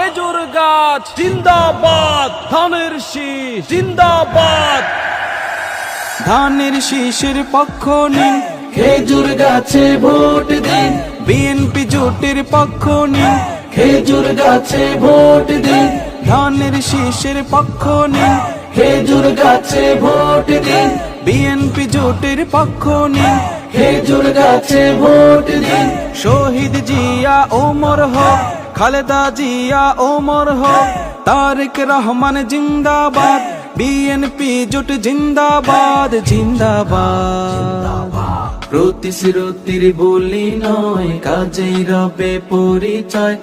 খেজুর গাছ জিন্দাবাদ, ধানের শীষ জিন্দাবাদ। ধানের শীষের পক্ষ নিন, খেজুর গাছে ভোট দিন, বিএনপি জোটের পক্ষ নিন, খেজুর গাছে ভোট দিন, ধানের শীষের পক্ষ নিন, খেজুর গাছে ভোট দিন, বিএনপি জোটের পক্ষ নিন, খেজুর গাছে ভোট দিন। শহীদ জিয়া ওমর হক, খালেদা জিয়া ওমর হক, তারেক রহমান জিন্দাবাদ, বিএনপি জোট জিন্দাবাদ জিন্দাবাদ। প্রতিশ্রুতির বলি নয়, কাজেই রবে পরিচয়,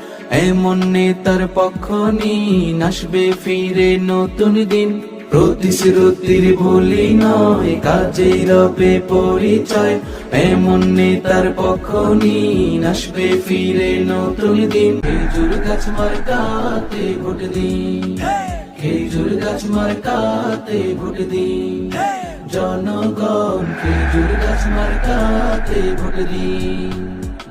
এমন নেতার পক্ষ নিন, আসবে ফিরে নতুন দিন। প্রতিশ্রুতির বলি নয়, কাজেই রবে পরিচয়, এমন নেতার পক্ষ নিন, আসবে ফিরে নতুন দিন। খেজুর গাছ মার্কাতে ভোট দিন, খেজুর গাছ মার্কাতে ভোট দিন, জনগণ খেজুর গাছ মার্কাতে ভোট দিন।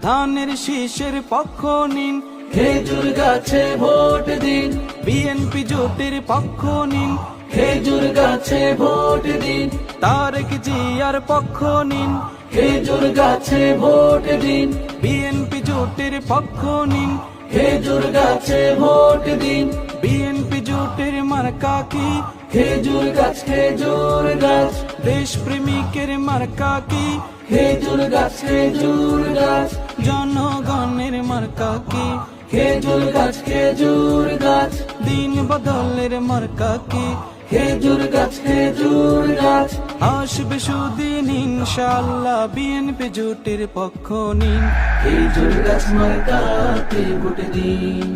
ধানের শীষের পক্ষ নিন, খেজুর গাছে ভোট দিন, বিএনপি জোটের পক্ষ নিন, খেজুর গাছে ভোট দিন, তারেক জিয়ার পক্ষ নিন, খেজুর গাছে ভোট দিন, বিএনপি জোটের পক্ষ নিন, খেজুর গাছে ভোট দিন। বিএনপি জোটের মার্কা কি? খেজুর গাছ, খেজুর গাছ, দেশ প্রেমিকের মার্কা কি? খেজুর গাছ, খেজুর গাছ, জনগণের মার্কা কি? খেজুর গাছ, খেজুর গাছ, দিন বদলের মার্কা কি? খেজুর গাছ, খেজুর গাছ। আসবে সুদিন ইনশাআল্লাহ, বিএনপি জোটের পক্ষ নিন, খেজুর গাছ মার্কাতে ভোট দিন,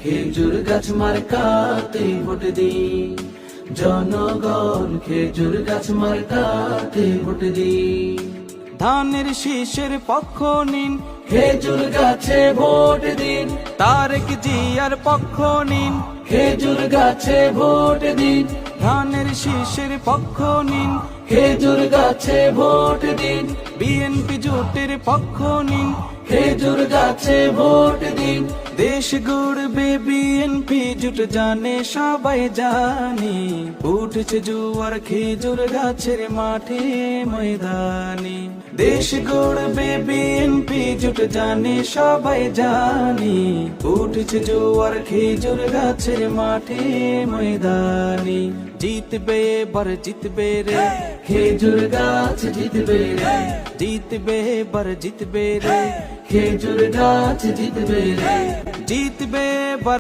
খেজুর গাছ মার্কাতে ভোট দিন, জনগণ খেজুর গাছ মার্কাতে ভোট দিন। ধানের শীষের পক্ষ নিন, খেজুর গাছে ভোট দিন, তারেক জিয়ার পক্ষ নিন, খেজুর গাছে ভোট দিন, ধানের শীষের পক্ষ নিন, খেজুর গাছে ভোট দিন, বিএনপি জোটের পক্ষ নিন, খেজুর গাছে ভোট দিন। দেশ গড়বে বিএনপি জোট জানে সবাই জানে, উঠেছে জোয়ার খেজুর গাছের মাঠে ময়দানে। দেশ গড়বে বিএনপি জোট জানে সবাই জানে, উঠেছে জোয়ার খেজুর গাছের মাঠে ময়দানে। জিতবে এবার জিতবে রে, খেজুর গাছ জিতবে রে, জিতবে এবার জিতবে রে, খেজুর গাছ জিতবে রে, জিতবে এবার